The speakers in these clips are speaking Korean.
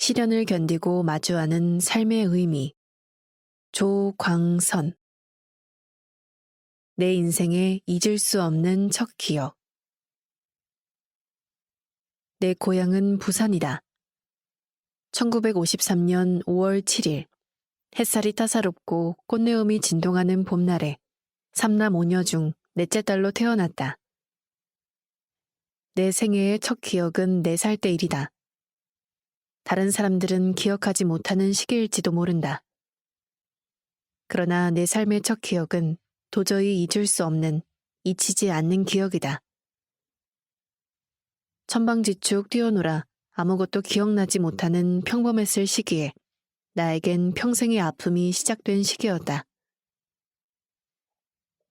시련을 견디고 마주하는 삶의 의미. 조광선. 내 인생에 잊을 수 없는 첫 기억. 내 고향은 부산이다. 1953년 5월 7일. 햇살이 따사롭고 꽃내음이 진동하는 봄날에 삼남 오녀 중 넷째 딸로 태어났다. 내 생애의 첫 기억은 4살 때 일이다. 다른 사람들은 기억하지 못하는 시기일지도 모른다. 그러나 내 삶의 첫 기억은 도저히 잊을 수 없는, 잊히지 않는 기억이다. 천방지축 뛰어놀아 아무것도 기억나지 못하는 평범했을 시기에 나에겐 평생의 아픔이 시작된 시기였다.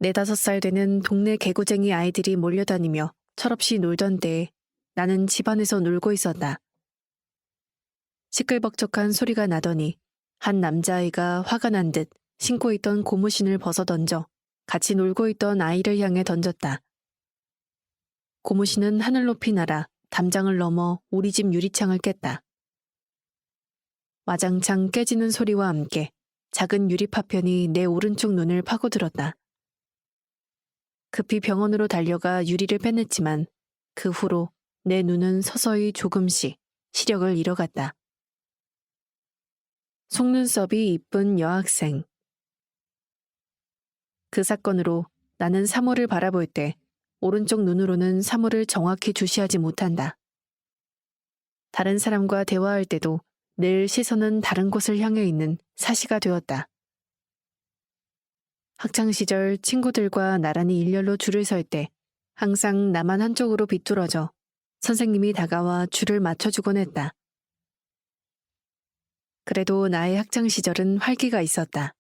4~5살 되는 동네 개구쟁이 아이들이 몰려다니며 철없이 놀던 때에 나는 집안에서 놀고 있었다. 시끌벅적한 소리가 나더니 한 남자아이가 화가 난 듯 신고 있던 고무신을 벗어던져 같이 놀고 있던 아이를 향해 던졌다. 고무신은 하늘 높이 날아 담장을 넘어 우리 집 유리창을 깼다. 와장창 깨지는 소리와 함께 작은 유리 파편이 내 오른쪽 눈을 파고들었다. 급히 병원으로 달려가 유리를 빼냈지만 그 후로 내 눈은 서서히 조금씩 시력을 잃어갔다. 속눈썹이 이쁜 여학생. 그 사건으로 나는 사물을 바라볼 때 오른쪽 눈으로는 사물을 정확히 주시하지 못한다. 다른 사람과 대화할 때도 늘 시선은 다른 곳을 향해 있는 사시가 되었다. 학창시절 친구들과 나란히 일렬로 줄을 설 때 항상 나만 한쪽으로 비뚤어져 선생님이 다가와 줄을 맞춰주곤 했다. 그래도 나의 학창시절은 활기가 있었다.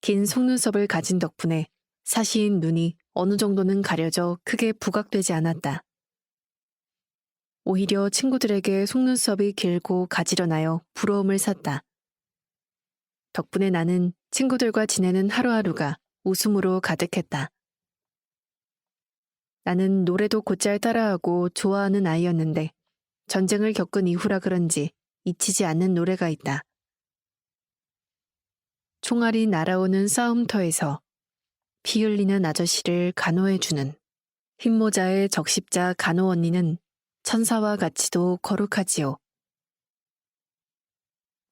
긴 속눈썹을 가진 덕분에 사시인 눈이 어느 정도는 가려져 크게 부각되지 않았다. 오히려 친구들에게 속눈썹이 길고 가지런하여 부러움을 샀다. 덕분에 나는 친구들과 지내는 하루하루가 웃음으로 가득했다. 나는 노래도 곧잘 따라하고 좋아하는 아이였는데 전쟁을 겪은 이후라 그런지 잊히지 않는 노래가 있다. 총알이 날아오는 싸움터에서 피 흘리는 아저씨를 간호해주는 흰모자의 적십자 간호 언니는 천사와 같이도 거룩하지요.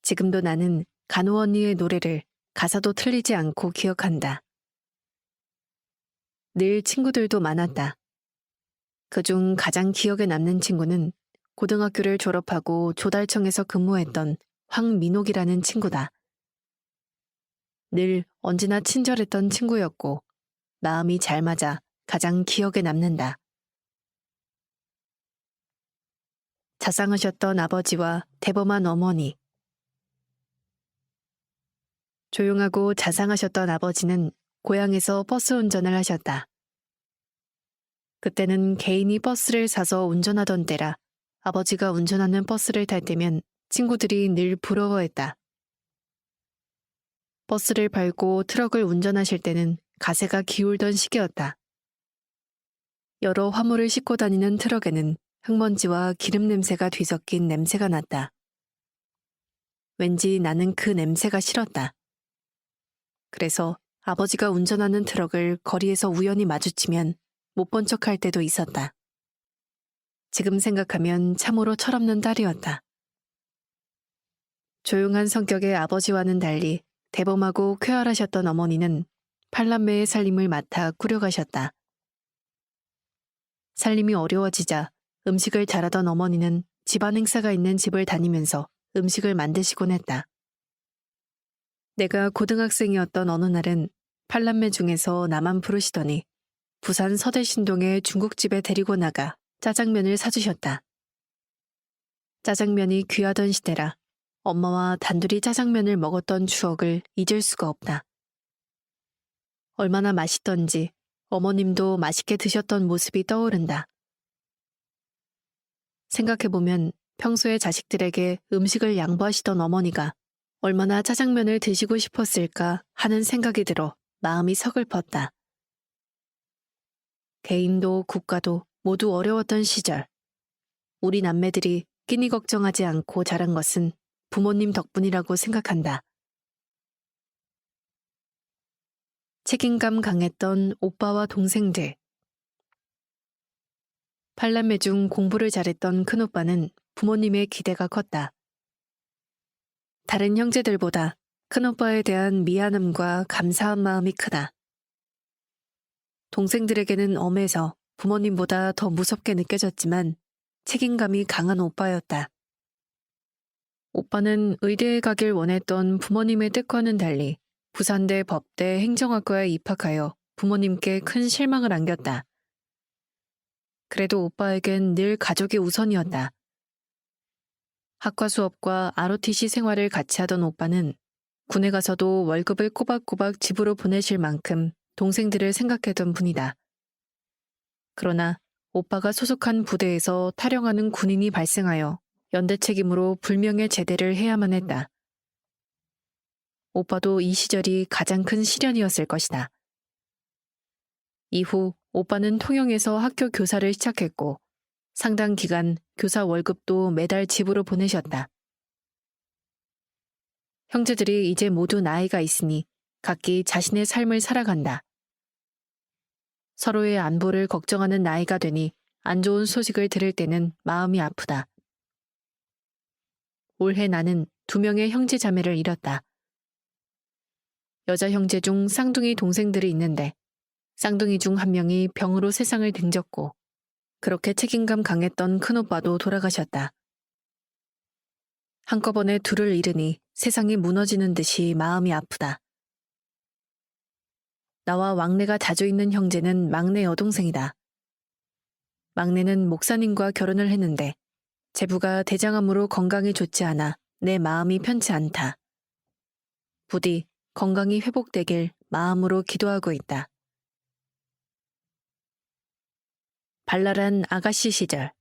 지금도 나는 간호 언니의 노래를 가사도 틀리지 않고 기억한다. 늘 친구들도 많았다. 그중 가장 기억에 남는 친구는 고등학교를 졸업하고 조달청에서 근무했던 황민옥이라는 친구다. 늘 언제나 친절했던 친구였고 마음이 잘 맞아 가장 기억에 남는다. 자상하셨던 아버지와 대범한 어머니. 조용하고 자상하셨던 아버지는 고향에서 버스 운전을 하셨다. 그때는 개인이 버스를 사서 운전하던 때라 아버지가 운전하는 버스를 탈 때면 친구들이 늘 부러워했다. 버스를 밟고 트럭을 운전하실 때는 가세가 기울던 시기였다. 여러 화물을 싣고 다니는 트럭에는 흙먼지와 기름 냄새가 뒤섞인 냄새가 났다. 왠지 나는 그 냄새가 싫었다. 그래서 아버지가 운전하는 트럭을 거리에서 우연히 마주치면 못 본 척할 때도 있었다. 지금 생각하면 참으로 철없는 딸이었다. 조용한 성격의 아버지와는 달리 대범하고 쾌활하셨던 어머니는 팔남매의 살림을 맡아 꾸려가셨다. 살림이 어려워지자 음식을 잘하던 어머니는 집안 행사가 있는 집을 다니면서 음식을 만드시곤 했다. 내가 고등학생이었던 어느 날은 팔남매 중에서 나만 부르시더니 부산 서대신동의 중국집에 데리고 나가 짜장면을 사주셨다. 짜장면이 귀하던 시대라 엄마와 단둘이 짜장면을 먹었던 추억을 잊을 수가 없다. 얼마나 맛있던지 어머님도 맛있게 드셨던 모습이 떠오른다. 생각해보면 평소에 자식들에게 음식을 양보하시던 어머니가 얼마나 짜장면을 드시고 싶었을까 하는 생각이 들어 마음이 서글펐다. 개인도 국가도 모두 어려웠던 시절, 우리 남매들이 끼니 걱정하지 않고 자란 것은 부모님 덕분이라고 생각한다. 책임감 강했던 오빠와 동생들. 팔남매 중 공부를 잘했던 큰오빠는 부모님의 기대가 컸다. 다른 형제들보다 큰오빠에 대한 미안함과 감사한 마음이 크다. 동생들에게는 엄해서 부모님보다 더 무섭게 느껴졌지만 책임감이 강한 오빠였다. 오빠는 의대에 가길 원했던 부모님의 뜻과는 달리 부산대 법대 행정학과에 입학하여 부모님께 큰 실망을 안겼다. 그래도 오빠에겐 늘 가족이 우선이었다. 학과 수업과 ROTC 생활을 같이 하던 오빠는 군에 가서도 월급을 꼬박꼬박 집으로 보내실 만큼 동생들을 생각했던 분이다. 그러나 오빠가 소속한 부대에서 탈영하는 군인이 발생하여 연대 책임으로 불명예 제대를 해야만 했다. 오빠도 이 시절이 가장 큰 시련이었을 것이다. 이후 오빠는 통영에서 학교 교사를 시작했고 상당 기간 교사 월급도 매달 집으로 보내셨다. 형제들이 이제 모두 나이가 있으니 각기 자신의 삶을 살아간다. 서로의 안보를 걱정하는 나이가 되니 안 좋은 소식을 들을 때는 마음이 아프다. 올해 나는 2명의 형제 자매를 잃었다. 여자 형제 중 쌍둥이 동생들이 있는데 쌍둥이 중 한 명이 병으로 세상을 등졌고 그렇게 책임감 강했던 큰오빠도 돌아가셨다. 한꺼번에 둘을 잃으니 세상이 무너지는 듯이 마음이 아프다. 나와 왕래가 자주 있는 형제는 막내 여동생이다. 막내는 목사님과 결혼을 했는데 제부가 대장암으로 건강이 좋지 않아 내 마음이 편치 않다. 부디 건강이 회복되길 마음으로 기도하고 있다. 발랄한 아가씨 시절.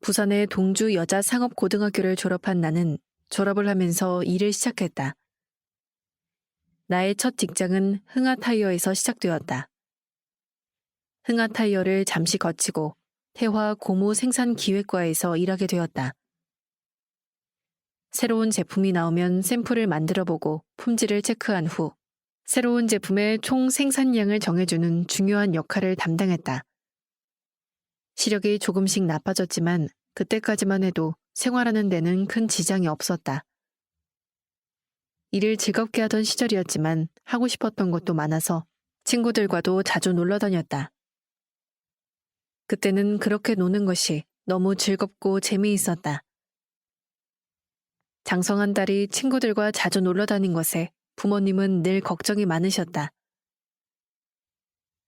부산의 동주 여자상업고등학교를 졸업한 나는 졸업을 하면서 일을 시작했다. 나의 첫 직장은 흥하타이어에서 시작되었다. 흥하타이어를 잠시 거치고 태화 고무 생산기획과에서 일하게 되었다. 새로운 제품이 나오면 샘플을 만들어보고 품질을 체크한 후 새로운 제품의 총 생산량을 정해주는 중요한 역할을 담당했다. 시력이 조금씩 나빠졌지만 그때까지만 해도 생활하는 데는 큰 지장이 없었다. 일을 즐겁게 하던 시절이었지만 하고 싶었던 것도 많아서 친구들과도 자주 놀러 다녔다. 그때는 그렇게 노는 것이 너무 즐겁고 재미있었다. 장성한 딸이 친구들과 자주 놀러 다닌 것에 부모님은 늘 걱정이 많으셨다.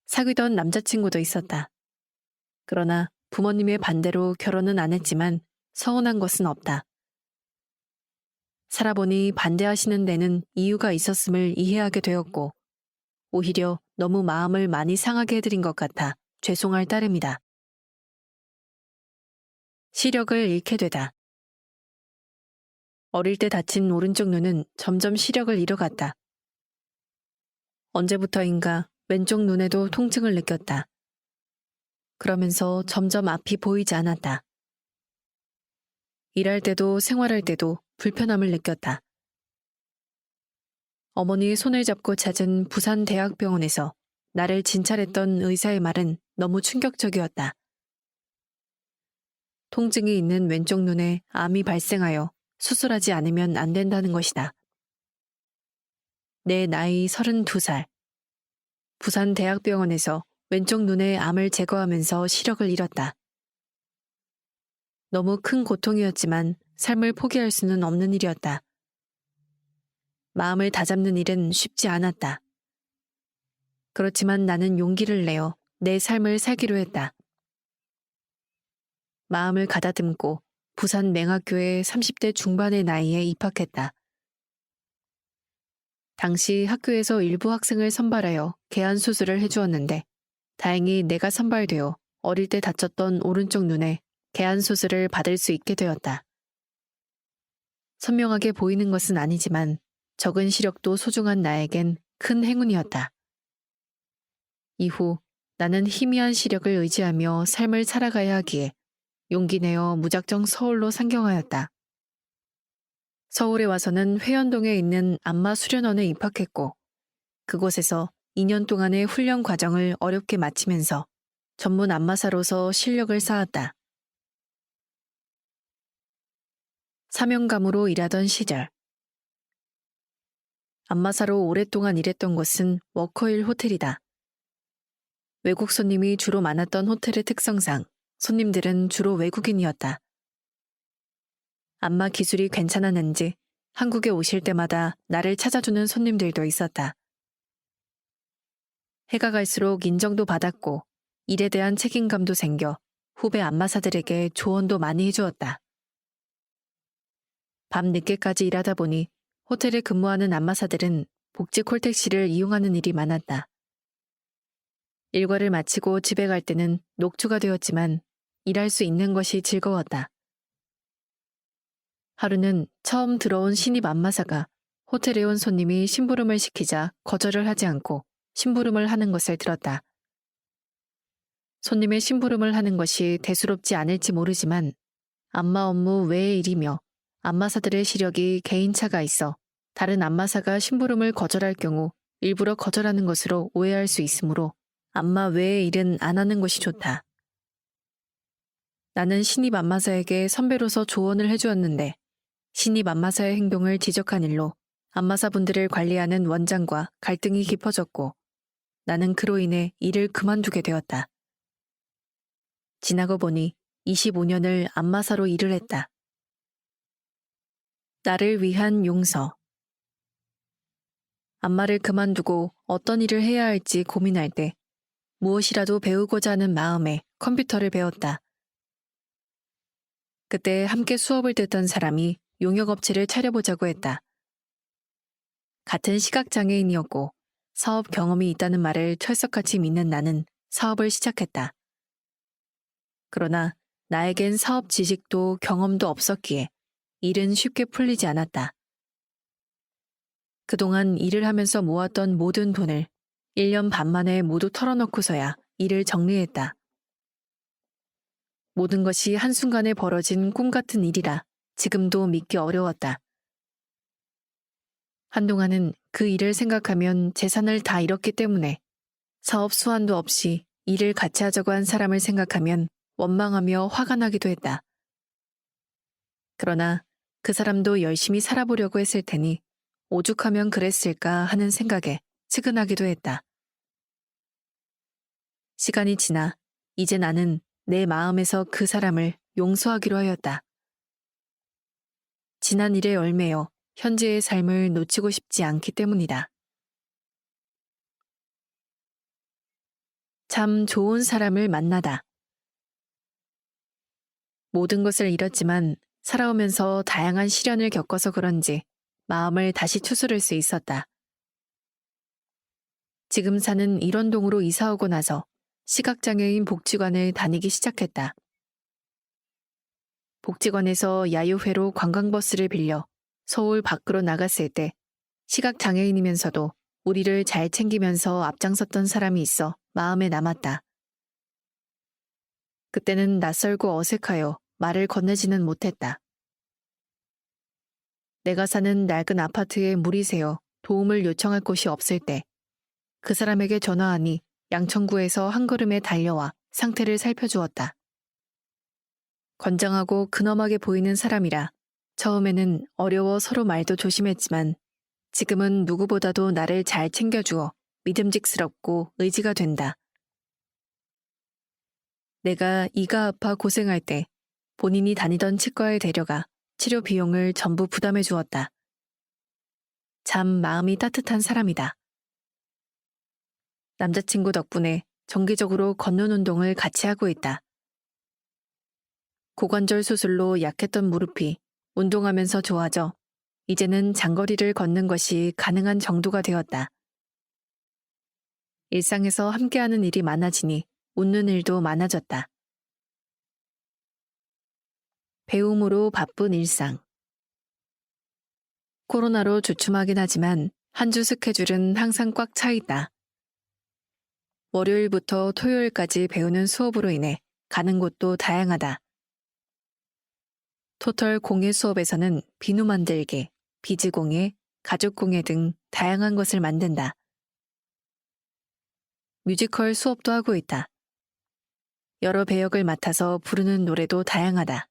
사귀던 남자친구도 있었다. 그러나 부모님의 반대로 결혼은 안 했지만 서운한 것은 없다. 살아보니 반대하시는 데는 이유가 있었음을 이해하게 되었고 오히려 너무 마음을 많이 상하게 해드린 것 같아 죄송할 따름이다. 시력을 잃게 되다. 어릴 때 다친 오른쪽 눈은 점점 시력을 잃어갔다. 언제부터인가 왼쪽 눈에도 통증을 느꼈다. 그러면서 점점 앞이 보이지 않았다. 일할 때도 생활할 때도 불편함을 느꼈다. 어머니의 손을 잡고 찾은 부산대학병원에서 나를 진찰했던 의사의 말은 너무 충격적이었다. 통증이 있는 왼쪽 눈에 암이 발생하여 수술하지 않으면 안 된다는 것이다. 내 나이 32살. 부산대학병원에서 왼쪽 눈에 암을 제거하면서 시력을 잃었다. 너무 큰 고통이었지만 삶을 포기할 수는 없는 일이었다. 마음을 다잡는 일은 쉽지 않았다. 그렇지만 나는 용기를 내어 내 삶을 살기로 했다. 마음을 가다듬고 부산 맹학교에 30대 중반의 나이에 입학했다. 당시 학교에서 일부 학생을 선발하여 개안 수술을 해주었는데 다행히 내가 선발되어 어릴 때 다쳤던 오른쪽 눈에 개안 수술을 받을 수 있게 되었다. 선명하게 보이는 것은 아니지만 적은 시력도 소중한 나에겐 큰 행운이었다. 이후 나는 희미한 시력을 의지하며 삶을 살아가야 하기에 용기 내어 무작정 서울로 상경하였다. 서울에 와서는 회원동에 있는 안마 수련원에 입학했고 그곳에서 2년 동안의 훈련 과정을 어렵게 마치면서 전문 안마사로서 실력을 쌓았다. 사명감으로 일하던 시절. 안마사로 오랫동안 일했던 곳은 워커힐 호텔이다. 외국 손님이 주로 많았던 호텔의 특성상 손님들은 주로 외국인이었다. 안마 기술이 괜찮았는지 한국에 오실 때마다 나를 찾아주는 손님들도 있었다. 해가 갈수록 인정도 받았고 일에 대한 책임감도 생겨 후배 안마사들에게 조언도 많이 해주었다. 밤 늦게까지 일하다 보니 호텔에 근무하는 안마사들은 복지 콜택시를 이용하는 일이 많았다. 일과를 마치고 집에 갈 때는 녹초가 되었지만 일할 수 있는 것이 즐거웠다. 하루는 처음 들어온 신입 안마사가 호텔에 온 손님이 심부름을 시키자 거절을 하지 않고 심부름을 하는 것을 들었다. 손님의 심부름을 하는 것이 대수롭지 않을지 모르지만 안마 업무 외의 일이며 안마사들의 시력이 개인차가 있어 다른 안마사가 심부름을 거절할 경우 일부러 거절하는 것으로 오해할 수 있으므로 안마 외의 일은 안 하는 것이 좋다. 나는 신입 안마사에게 선배로서 조언을 해주었는데 신입 안마사의 행동을 지적한 일로 안마사분들을 관리하는 원장과 갈등이 깊어졌고 나는 그로 인해 일을 그만두게 되었다. 지나고 보니 25년을 안마사로 일을 했다. 나를 위한 용서. 안마를 그만두고 어떤 일을 해야 할지 고민할 때 무엇이라도 배우고자 하는 마음에 컴퓨터를 배웠다. 그때 함께 수업을 듣던 사람이 용역업체를 차려보자고 했다. 같은 시각장애인이었고 사업 경험이 있다는 말을 철석같이 믿는 나는 사업을 시작했다. 그러나 나에겐 사업 지식도 경험도 없었기에 일은 쉽게 풀리지 않았다. 그동안 일을 하면서 모았던 모든 돈을 1년 반 만에 모두 털어놓고서야 일을 정리했다. 모든 것이 한순간에 벌어진 꿈 같은 일이라 지금도 믿기 어려웠다. 한동안은 그 일을 생각하면 재산을 다 잃었기 때문에 사업 수완도 없이 일을 같이 하자고 한 사람을 생각하면 원망하며 화가 나기도 했다. 그러나 그 사람도 열심히 살아보려고 했을 테니 오죽하면 그랬을까 하는 생각에 측은하기도 했다. 시간이 지나 이제 나는 내 마음에서 그 사람을 용서하기로 하였다. 지난 일에 얽매여 현재의 삶을 놓치고 싶지 않기 때문이다. 참 좋은 사람을 만나다. 모든 것을 잃었지만 살아오면서 다양한 시련을 겪어서 그런지 마음을 다시 추스를 수 있었다. 지금 사는 일원동으로 이사오고 나서 시각장애인 복지관을 다니기 시작했다. 복지관에서 야유회로 관광버스를 빌려 서울 밖으로 나갔을 때 시각장애인이면서도 우리를 잘 챙기면서 앞장섰던 사람이 있어 마음에 남았다. 그때는 낯설고 어색하여 말을 건네지는 못했다. 내가 사는 낡은 아파트에 물이 새어 도움을 요청할 곳이 없을 때 그 사람에게 전화하니 양천구에서 한 걸음에 달려와 상태를 살펴주었다. 건장하고 근엄하게 보이는 사람이라 처음에는 어려워 서로 말도 조심했지만 지금은 누구보다도 나를 잘 챙겨주어 믿음직스럽고 의지가 된다. 내가 이가 아파 고생할 때 본인이 다니던 치과에 데려가 치료 비용을 전부 부담해 주었다. 참 마음이 따뜻한 사람이다. 남자친구 덕분에 정기적으로 걷는 운동을 같이 하고 있다. 고관절 수술로 약했던 무릎이 운동하면서 좋아져 이제는 장거리를 걷는 것이 가능한 정도가 되었다. 일상에서 함께하는 일이 많아지니 웃는 일도 많아졌다. 배움으로 바쁜 일상. 코로나로 주춤하긴 하지만 한 주 스케줄은 항상 꽉 차 있다. 월요일부터 토요일까지 배우는 수업으로 인해 가는 곳도 다양하다. 토털 공예 수업에서는 비누 만들기, 비즈 공예, 가죽 공예 등 다양한 것을 만든다. 뮤지컬 수업도 하고 있다. 여러 배역을 맡아서 부르는 노래도 다양하다.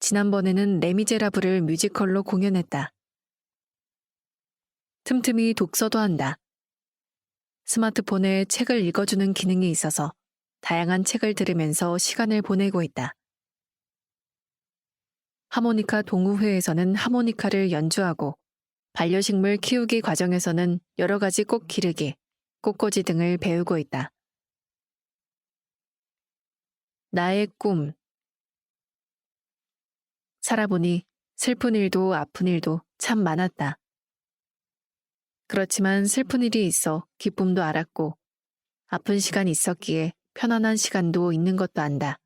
지난번에는 레미제라블을 뮤지컬로 공연했다. 틈틈이 독서도 한다. 스마트폰에 책을 읽어주는 기능이 있어서 다양한 책을 들으면서 시간을 보내고 있다. 하모니카 동호회에서는 하모니카를 연주하고 반려식물 키우기 과정에서는 여러 가지 꽃 기르기, 꽃꽂이 등을 배우고 있다. 나의 꿈. 살아보니 슬픈 일도 아픈 일도 참 많았다. 그렇지만 슬픈 일이 있어 기쁨도 알았고 아픈 시간이 있었기에 편안한 시간도 있는 것도 안다.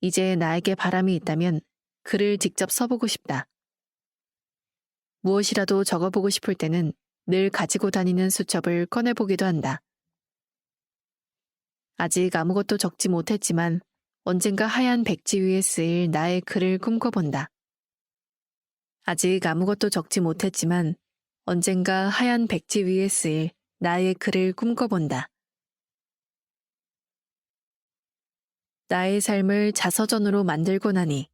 이제 나에게 바람이 있다면 글을 직접 써보고 싶다. 무엇이라도 적어보고 싶을 때는 늘 가지고 다니는 수첩을 꺼내보기도 한다. 아직 아무것도 적지 못했지만 언젠가 하얀 백지 위에 쓰일 나의 글을 꿈꿔본다. 아직 아무것도 적지 못했지만 언젠가 하얀 백지 위에 쓰일 나의 글을 꿈꿔본다. 나의 삶을 자서전으로 만들고 나니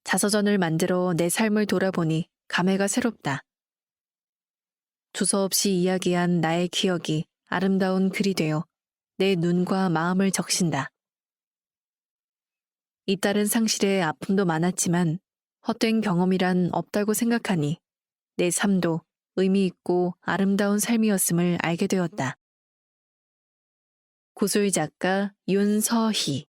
자서전을 만들어 내 삶을 돌아보니 감회가 새롭다. 두서없이 이야기한 나의 기억이 아름다운 글이 되어 내 눈과 마음을 적신다. 잇따른 상실에 아픔도 많았지만 헛된 경험이란 없다고 생각하니 내 삶도 의미 있고 아름다운 삶이었음을 알게 되었다. 고술 작가 윤서희.